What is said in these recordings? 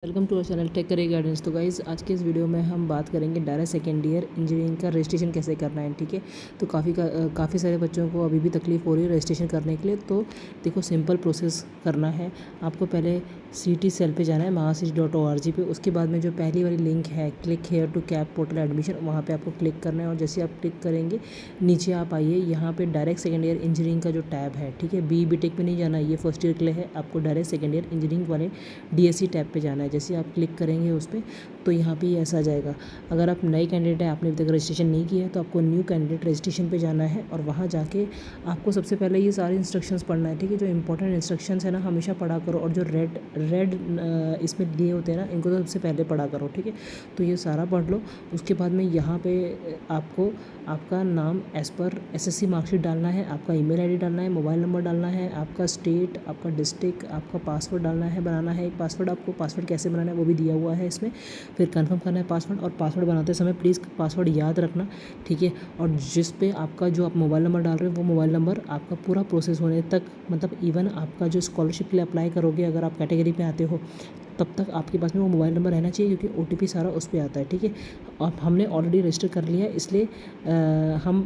Welcome to our channel tech career guidance. तो guys आज के इस वीडियो में हम बात करेंगे डायरेक्ट सेकेंड ईयर इंजीनियरिंग का रजिस्ट्रेशन कैसे करना है। ठीक है, तो काफ़ी सारे बच्चों को अभी भी तकलीफ हो रही है रजिस्ट्रेशन करने के लिए। तो देखो, सिंपल प्रोसेस करना है। आपको पहले CT सेल पे जाना है mahasich.org पे। उसके बाद में जो पहली वाली लिंक है click here to CAP portal admission, वहाँ पे आपको क्लिक करना है। और जैसे आप क्लिक करेंगे नीचे आप आइए, यहाँ पे डायरेक्ट सेकेंड ईयर इंजीनियरिंग का जो टैब है, ठीक है, BE-BTech में नहीं जाना, ये फर्स्ट ईयर के लिए है। आपको डायरेक्ट सेकेंड ईयर इंजीनियरिंग वाले DSE टैब पे जाना है। जैसे आप क्लिक करेंगे उस पर तो यहाँ पे ऐसा आ जाएगा। अगर आप नए कैंडिडेट हैं, आपने अभी तक रजिस्ट्रेशन नहीं किया है, तो आपको न्यू कैंडिडेट रजिस्ट्रेशन पे जाना है। और वहाँ जाके आपको सबसे पहले ये सारे इंस्ट्रक्शंस पढ़ना है। ठीक है, जो इंपॉर्टेंट इंस्ट्रक्शंस है ना, हमेशा पढ़ा करो। और जो रेड इसमें दिए होते हैं ना, इनको तो सबसे पहले पढ़ा करो। ठीक है, तो ये सारा पढ़ लो। उसके बाद में यहाँ पे आपको आपका नाम एज़ पर SSC मार्कशीट डालना है, आपका ईमेल ID डालना है, मोबाइल नंबर डालना है, आपका स्टेट, आपका डिस्ट्रिक्ट, आपका पासवर्ड डालना है, बनाना है एक पासवर्ड। आपको पासवर्ड कैसे बनाना है वो भी दिया हुआ है इसमें। फिर कंफर्म करना है पासवर्ड। और पासवर्ड बनाते समय प्लीज़ पासवर्ड याद रखना, ठीक है। और जिस पे आपका जो आप मोबाइल नंबर डाल रहे हो वो मोबाइल नंबर आपका पूरा प्रोसेस होने तक, मतलब इवन आपका जो स्कॉलरशिप के लिए अप्लाई करोगे, अगर आप कैटेगरी पे आते हो, तब तक आपके पास में वो मोबाइल नंबर रहना चाहिए, क्योंकि OTP सारा उस पर आता है। ठीक है, और हमने ऑलरेडी रजिस्टर कर लिया है, इसलिए हम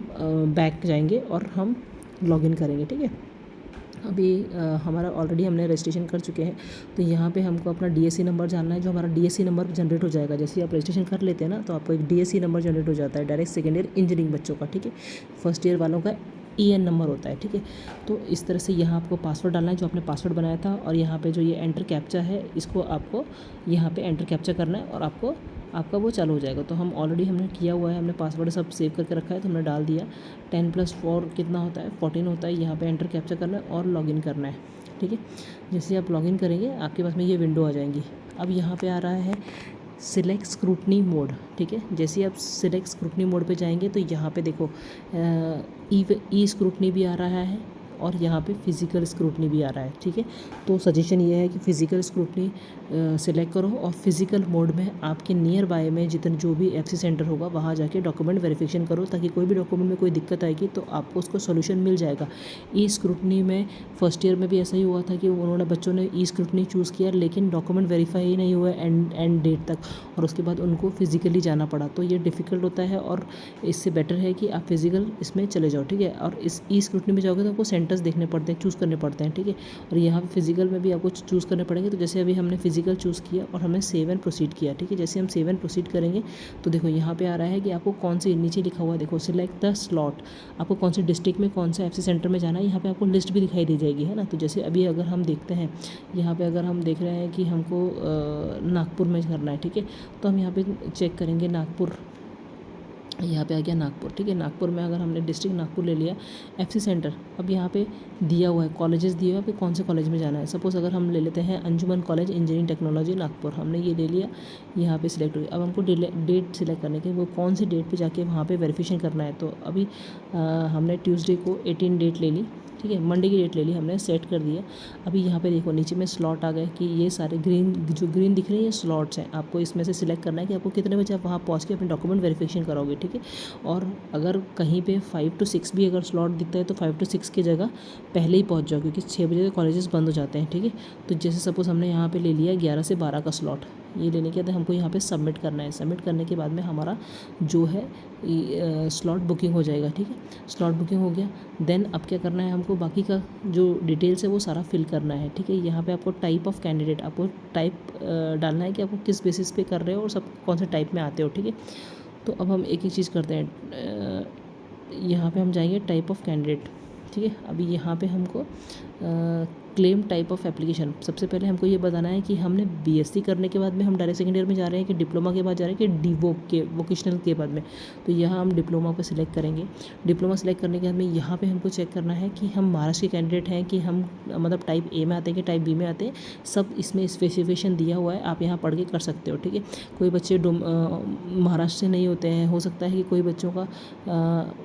बैक जाएंगे और हम लॉगिन करेंगे। ठीक है, अभी हमारा ऑलरेडी हमने रजिस्ट्रेशन कर चुके हैं। तो यहाँ पे हमको अपना DSC नंबर जानना है। जो हमारा DSC नंबर जनरेट हो जाएगा, जैसे आप रजिस्ट्रेशन कर लेते हैं ना, तो आपको एक DSC नंबर जनरेट हो जाता है डायरेक्ट सेकेंड ईयर इंजीनियरिंग बच्चों का। ठीक है, फर्स्ट ईयर वालों का EN नंबर होता है। ठीक है, तो इस तरह से यहाँ आपको पासवर्ड डालना है, जो आपने पासवर्ड बनाया था। और यहाँ पे जो ये एंटर कैप्चा है, इसको आपको यहाँ पे एंटर कैप्चा करना है और आपका वो चालू हो जाएगा। तो हमने किया हुआ है, हमने पासवर्ड सब सेव करके रखा है, तो हमने डाल दिया। 10+4 कितना होता है, 14 होता है। यहाँ पे एंटर कैप्चा करना है और लॉगिन करना है। ठीक है, जैसे आप लॉगिन करेंगे आपके पास में ये विंडो आ जाएंगी। अब यहाँ पे आ रहा है सिलेक्ट स्क्रूटनी मोड। ठीक है, जैसे आप सिलेक्ट स्क्रूटनी मोड पे जाएंगे तो यहाँ पे देखो ई स्क्रूटनी भी आ रहा है और यहाँ पे फिज़िकल स्क्रूटनी भी आ रहा है। ठीक है, तो सजेशन ये है कि फ़िज़िकल स्क्रूटनी सिलेक्ट करो और फिज़िकल मोड में आपके नियर बाय में जितने जो भी FC सेंटर होगा वहाँ जाके डॉक्यूमेंट वेरिफिकेशन करो, ताकि कोई भी डॉक्यूमेंट में कोई दिक्कत आएगी तो आपको उसको सोल्यूशन मिल जाएगा। ई स्क्रूटनी में फर्स्ट ईयर में भी ऐसा ही हुआ था कि उन्होंने बच्चों ने ई स्क्रूटनी चूज़ किया, लेकिन डॉक्यूमेंट वेरीफाई ही नहीं हुआ एंड डेट तक, और उसके बाद उनको फिज़िकली जाना पड़ा। तो ये डिफ़िकल्ट होता है और इससे बेटर है कि आप फिज़िकल इसमें चले जाओ। ठीक है, और इस ई स्क्रूटनी में जाओगे तो आपको सेंटर्स देखने पड़ते हैं, चूज़ करने पड़ते हैं। ठीक है, और यहाँ पे फिजिकल में भी आपको चूज़ करने पड़ेंगे। तो जैसे अभी हमने फिजिकल चूज़ किया और हमने सेव एंड प्रोसीड किया। ठीक है, जैसे हम सेव एंड प्रोसीड करेंगे तो देखो यहाँ पे आ रहा है कि आपको कौन सी, नीचे लिखा हुआ है देखो, सिलेक्ट द स्लॉट, आपको कौन से डिस्ट्रिक्ट में कौन सा FC सेंटर में जाना है। यहाँ पे आपको लिस्ट भी दिखाई दी जाएगी, है ना। तो जैसे अभी अगर हम देखते हैं, यहाँ पे अगर हम देख रहे हैं कि हमको नागपुर में करना है, ठीक है, तो हम यहाँ पे चेक करेंगे नागपुर, यहाँ पे आ गया नागपुर। ठीक है, नागपुर में अगर हमने डिस्ट्रिक्ट नागपुर ले लिया, FC सेंटर अब यहाँ पे दिया हुआ है, कॉलेजेस दिए हुए हैं, कौन से कॉलेज में जाना है। सपोज़ अगर हम ले लेते हैं अंजुमन कॉलेज इंजीनियरिंग टेक्नोलॉजी नागपुर, हमने ये ले लिया, यहाँ पे सिलेक्ट हो गया। अब हमको डेट सिलेक्ट करने के, वो कौन सी डेट पे जाके वहाँ पे वेरिफिकेशन करना है। तो अभी हमने ट्यूसडे को 18 डेट ले ली। ठीक है, मंडे की डेट ले ली, हमने सेट कर दिया। अभी यहाँ पे देखो नीचे में स्लॉट आ गए कि ये सारे ग्रीन दिख रहे हैं, ये स्लॉट्स हैं। आपको इसमें से सिलेक्ट करना है कि आपको कितने बजे आप वहाँ पहुँच के अपने डॉक्यूमेंट वेरिफिकेशन करोगे। ठीक है, और अगर कहीं पे 5 to 6 भी अगर स्लॉट दिखता है तो 5 to 6 की जगह पहले ही पहुँच जाओ, क्योंकि 6 बजे कॉलेजेस बंद हो जाते हैं। ठीक है, तो जैसे सपोज़ हमने यहाँ पे ले लिया 11 से 12 का स्लॉट, ये लेने के बाद हमको यहाँ पे सबमिट करना है। सबमिट करने के बाद में हमारा जो है स्लॉट बुकिंग हो जाएगा। ठीक है, स्लॉट बुकिंग हो गया। देन अब क्या करना है, हमको बाकी का जो डिटेल्स है वो सारा फिल करना है। ठीक है, यहाँ पे आपको टाइप ऑफ कैंडिडेट, आपको टाइप डालना है कि आपको किस बेसिस पे कर रहे हो और सब कौन से टाइप में आते हो। ठीक है, तो अब हम एक चीज़ करते हैं, यहाँ पे हम जाएंगे टाइप ऑफ कैंडिडेट। ठीक है, अभी यहाँ पे हमको क्लेम टाइप ऑफ एप्लीकेशन, सबसे पहले हमको ये बताना है कि हमने BSc करने के बाद में हम डायरेक्ट सेकेंड ईयर में जा रहे हैं, कि डिप्लोमा के बाद जा रहे हैं, कि DVOC के वोकेशनल के बाद में। तो यहाँ हम डिप्लोमा पे सिलेक्ट करेंगे। डिप्लोमा सेलेक्ट करने के बाद में यहाँ पे हमको चेक करना है कि हम महाराष्ट्र के कैंडिडेट हैं, कि हम मतलब टाइप A में आते हैं कि टाइप B में आते हैं। सब इसमें स्पेसिफिकेशन दिया हुआ है, आप यहाँ पढ़ के कर सकते हो। ठीक है, कोई बच्चे महाराष्ट्र से नहीं होते हैं, हो सकता है कि कोई बच्चों का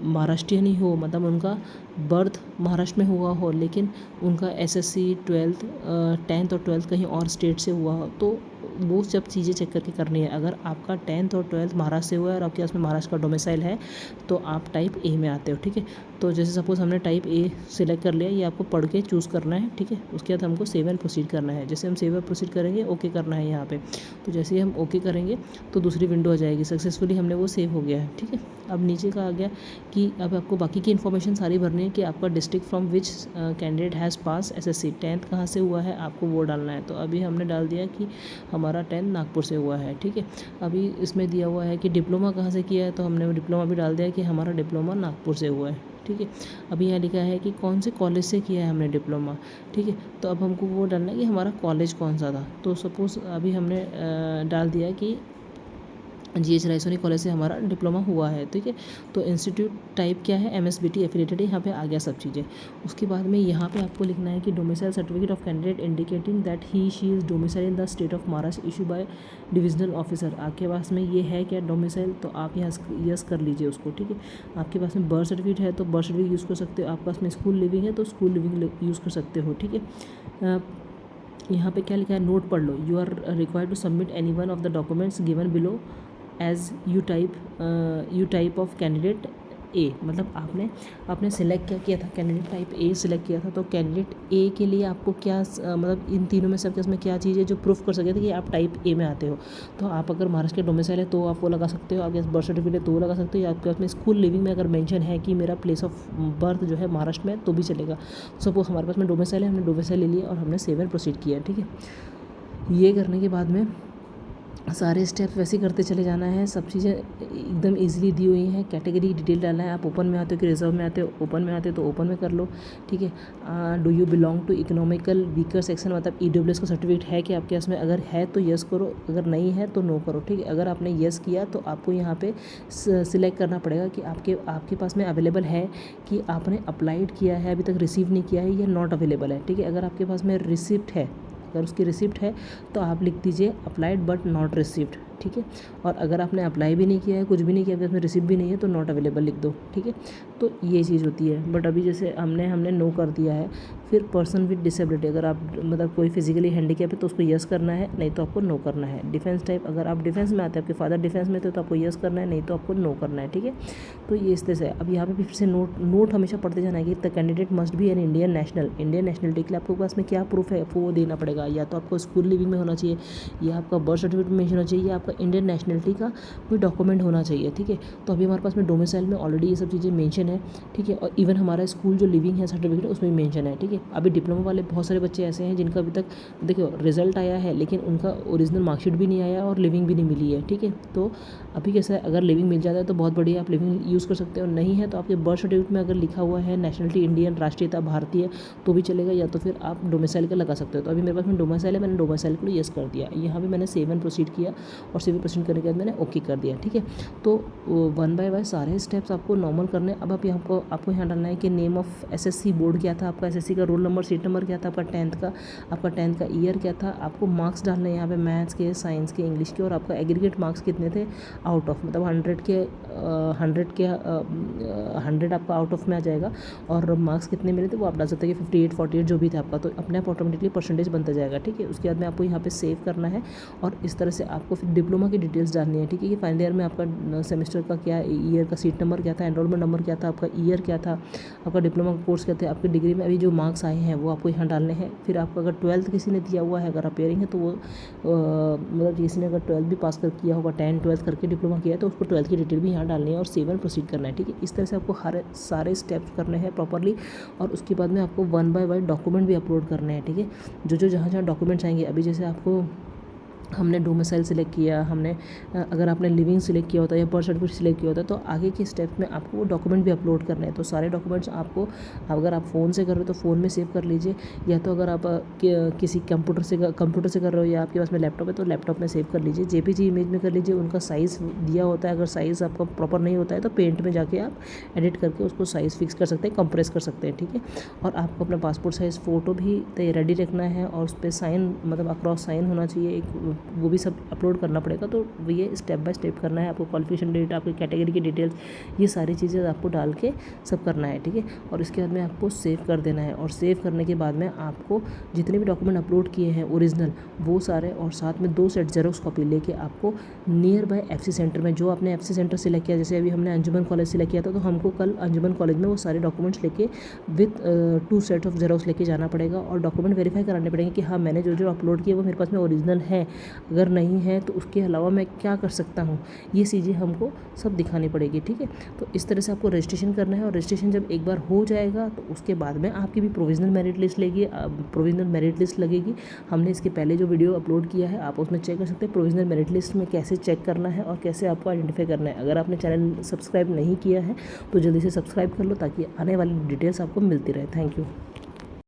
महाराष्ट्रीय नहीं हो, मतलब उनका बर्थ महाराष्ट्र में हुआ हो, लेकिन उनका SSC 12th 10th और 12th कहीं और स्टेट से हुआ हो, तो वो सब चीज़ें चेक करके करनी है। अगर आपका 10th और 12th महाराष्ट्र से हुआ है और आपके पास में महाराष्ट्र का डोमिसाइल है तो आप टाइप A में आते हो। ठीक है, तो जैसे सपोज़ हमने टाइप ए सिलेक्ट कर लिया, ये आपको पढ़ के चूज़ करना है, ठीक है। उसके बाद हमको सेव एंड प्रोसीड करना है। जैसे हम सेव एंड प्रोसीड करेंगे, ओके करना है यहाँ पे। तो जैसे ही हम ओके करेंगे तो दूसरी विंडो आ जाएगी, सक्सेसफुली हमने वो सेव हो गया है, ठीक है। अब नीचे का आ गया कि अब आपको बाकी की इन्फॉर्मेशन सारी भरनी है कि आपका district from which candidate has pass SSC, 10th कहाँ से हुआ है आपको वो डालना है। तो अभी हमने डाल दिया कि हमारा 10th नागपुर से हुआ है, ठीक है। अभी इसमें दिया हुआ है कि डिप्लोमा कहाँ से किया है, तो हमने डिप्लोमा भी डाल दिया कि हमारा डिप्लोमा नागपुर से हुआ है, ठीक है। अभी यहाँ लिखा है कि कौन से कॉलेज से किया है हमने डिप्लोमा, ठीक है। तो अब हमको वो डालना है कि हमारा कॉलेज कौन सा था। तो सपोज़ अभी हमने डाल दिया कि GH रायसोनी कॉलेज से हमारा डिप्लोमा हुआ है, ठीक है। तो इंस्टीट्यूट टाइप क्या है, MSBT एफिलिएटेड है, यहाँ पे आ गया सब चीज़ें। उसके बाद में यहाँ पे आपको लिखना है कि domicile certificate of candidate indicating that he she is domicile in the state of Maharashtra issue bye divisional officer. आपके पास में ये है क्या डोमिसाइल, तो आप यहाँ यस कर लीजिए उसको, ठीक है। आपके पास में बर्थ सर्टिफिकेट है तो बर्थ सर्टिफिकेट यूज़ कर सकते हो। आपके पास में स्कूल लिविंग है तो स्कूल लिविंग यूज़ कर सकते हो, ठीक है। यहाँ पे क्या लिखा है, नोट पढ़ लो। You are required to submit any one of the documents given below as you type of candidate A. मतलब आपने सिलेक्ट क्या किया था, कैंडिडेट टाइप ए सिलेक्ट किया था। तो कैंडिडेट ए के लिए आपको क्या मतलब इन तीनों में सबके इसमें क्या चीज़ है जो प्रूफ कर सके थे कि आप टाइप ए में आते हो। तो आप अगर महाराष्ट्र के डोमिसाइल है तो आप वो लगा सकते हो, आपके पास बर्थ सर्टिफिकेट है तो वो लगा सकते हो, या आपके पास में स्कूल लिविंग में अगर मेंशन है कि मेरा प्लेस ऑफ बर्थ जो है महाराष्ट्र में तो भी चलेगा। सपोज हमारे पास में डोमिसाइल है, हमने डोमिसाइल ले लिया और हमने सेव एंड प्रोसीड किया, ठीक है। ये करने के बाद में सारे स्टेप्स वैसे ही करते चले जाना है। सब चीज़ें एकदम इजीली दी हुई हैं। कैटेगरी की डिटेल डालना है। आप ओपन में आते हो कि रिजर्व में आते हो, ओपन में आते हो तो ओपन में कर लो, ठीक है। Do you belong to economical weaker section, मतलब EWS का सर्टिफिकेट है कि आपके पास में, अगर है तो यस करो, अगर नहीं है तो नो करो, ठीक है। अगर आपने यस किया तो आपको यहाँ पे सिलेक्ट करना पड़ेगा कि आपके पास में अवेलेबल है कि आपने अप्लाइड किया है, अभी तक रिसीव नहीं किया है, या नॉट अवेलेबल है, ठीक है। अगर आपके पास में रिसिप्ट है, अगर उसकी रिसिप्ट है तो आप लिख दीजिए अप्लाइड बट नॉट रिसिप्ट, ठीक है। और अगर आपने अप्लाई भी नहीं किया है, कुछ भी नहीं किया, अगर उसमें रिसिप्ट भी नहीं है तो नॉट अवेलेबल लिख दो, ठीक है। तो ये चीज़ होती है। बट अभी जैसे हमने नो कर दिया है। फिर पर्सन विद डिसेबिलिटी, अगर आप मतलब कोई फिजिकली हैंडीकैप है तो उसको यस करना है, नहीं तो आपको नो करना है। डिफेंस टाइप, अगर आप डिफेंस में आते हैं, आपके फादर डिफेंस में थे तो आपको यस करना है, नहीं तो आपको नो करना है, ठीक है। तो ये इस तरह से। अब यहाँ पे फिर से नोट हमेशा पढ़ते जाना है कि the candidate must be an Indian national. Indian nationality के लिए आपके पास में क्या प्रूफ है आपको वो देना पड़ेगा। या तो आपको स्कूल लिविंग में होना चाहिए, या आपका बर्थ सर्टिफिकेट में मेंशन होना चाहिए, या आपका इंडियन नेशनलिटी का कोई डॉक्यूमेंट होना चाहिए, ठीक है। तो अभी हमारे पास में डोमिसाइल में ऑलरेडी ये सब चीज़ें मेंशन है, ठीक है। और इवन हमारा स्कूल जो लिविंग है सर्टिफिकेट उसमें मेंशन है, ठीक है। अभी डिप्लोमा वाले बहुत सारे बच्चे ऐसे हैं जिनका अभी तक देखो रिजल्ट आया है लेकिन उनका ओरिजिनल मार्कशीट भी नहीं आया और लिविंग भी नहीं मिली है, ठीक है। तो अभी कैसा है, अगर लिविंग मिल जाता है तो बहुत बढ़िया, आप लिविंग यूज़ कर सकते हो। नहीं है तो आपके बर्थ सर्टिफिकेट में अगर लिखा हुआ है नेशनलिटी इंडियन, राष्ट्रीयता भारतीय, तो भी चलेगा, या तो फिर आप डोमिसाइल का लगा सकते हो। तो अभी मेरे पास में डोमिसाइल है, मैंने डोमिसाइल को यस कर दिया। यहाँ भी मैंने सेव एंड प्रोसीड किया और सेव एंड प्रोसीड करने के बाद मैंने ओके कर दिया, ठीक है। तो 1 बाय 1 सारे स्टेप्स आपको नॉर्मल करने। अब आपको यहाँ डालना है कि नेम ऑफ SSC बोर्ड क्या था आपका, SSC का रोल नंबर, सीट नंबर क्या था आपका, 10th का ईयर क्या था। आपको मार्क्स डालने हैं यहाँ पे मैथ्स के, साइंस के, इंग्लिश के, और आपका एग्रीगेट मार्क्स कितने थे आउट ऑफ, मतलब 100 आपका आउट ऑफ में आ जाएगा। और मार्क्स कितने मिले थे वो आप डाल सकते हैं कि 58, 48 जो भी था आपका, तो अपने आप ऑटोमेटिकली परसेंटेज बनता जाएगा, ठीक है। उसके बाद में आपको यहाँ पे सेव करना है और इस तरह से आपको फिर डिप्लोमा की डिटेल्स डालनी है, ठीक है। कि फाइनल ईयर में आपका सेमेस्टर का क्या, ईयर का सीट नंबर क्या था, एनरोलमेंट नंबर क्या था, आपका ईयर क्या था, आपका डिप्लोमा कोर्स क्या थे, आपकी डिग्री में अभी जो मार्क्स आए हैं वो आपको यहाँ डालने हैं। फिर आपका अगर 12th किसी ने दिया हुआ है, अगर अपेयरिंग है तो वो मतलब किसी ने अगर 12th भी पास कर किया होगा, 10, 12th करके डिप्लोमा किया है तो उसको 12th की डिटेल भी यहाँ डालनी है और सेव एंड प्रोसीड करना है, ठीक है। इस तरह से आपको हर सारे स्टेप्स करने हैं प्रॉपरली। और उसके बाद में आपको 1 बाय 1 डॉक्यूमेंट भी अपलोड करने हैं, ठीक है। जो जहाँ डॉक्यूमेंट्स आएंगे, अभी जैसे आपको हमने डोमिसाइल सिलेक्ट किया, हमने अगर आपने लिविंग सिलेक्ट किया होता है या बर्थ सर्टिफिकेट सिलेक्ट किया होता है तो आगे के स्टेप में आपको वो डॉक्यूमेंट भी अपलोड करने हैं। तो सारे डॉक्यूमेंट्स आपको, अगर आप फ़ोन से कर रहे हो तो फ़ोन में सेव कर लीजिए, या तो अगर आप किसी कंप्यूटर से कर रहे हो या आपके पास में लैपटॉप है तो लैपटॉप में सेव कर लीजिए। JPG इमेज में कर लीजिए। उनका साइज़ दिया होता है, अगर साइज़ आपका प्रॉपर नहीं होता है तो पेंट में जाके आप एडिट करके उसको साइज़ फिक्स कर सकते हैं, कंप्रेस कर सकते हैं, ठीक है। और आपको अपना पासपोर्ट साइज़ फ़ोटो भी रेडी रखना है और उस पर साइन, मतलब अक्रॉस साइन होना चाहिए, एक वो भी सब अपलोड करना पड़ेगा। तो ये स्टेप बाय स्टेप करना है आपको। क्वालिफिकेशन डेट, आपकी कैटेगरी की डिटेल्स, ये सारी चीज़ें आपको डाल के सब करना है, ठीक है। और इसके बाद में आपको सेव कर देना है, और सेव करने के बाद में आपको जितने भी डॉक्यूमेंट अपलोड किए हैं ओरिजिनल, वो सारे, और साथ में 2 सेट जेरोक्स कॉपी लेके आपको नियर बाय FC सेंटर में, जो आपने FC सेंटर सिलेक्ट किया, जैसे अभी हमने अंजुमन कॉलेज सिलेक्ट किया था, तो हमको कल अंजुमन कॉलेज में वो सारे डॉक्यूमेंट्स लेके विथ 2 सेट ऑफ जेरोक्स लेके जाना पड़ेगा, और डॉक्यूमेंट वेरीफाई कराने पड़ेंगे कि हाँ मैंने जो अपलोड किया वो मेरे पास में ओरिजिनल है। अगर नहीं है तो उसके अलावा मैं क्या कर सकता हूँ, ये चीज़ें हमको सब दिखानी पड़ेगी, ठीक है। तो इस तरह से आपको रजिस्ट्रेशन करना है, और रजिस्ट्रेशन जब एक बार हो जाएगा तो उसके बाद में आपकी भी प्रोविजनल मेरिट लिस्ट लगेगी। हमने इसके पहले जो वीडियो अपलोड किया है आप उसमें चेक कर सकते हैं प्रोविजनल मेरिट लिस्ट में कैसे चेक करना है और कैसे आपको आइडेंटिफाई करना है। अगर आपने चैनल सब्सक्राइब नहीं किया है तो जल्दी से सब्सक्राइब कर लो, ताकि आने वाली डिटेल्स आपको मिलती रहे। Thank you.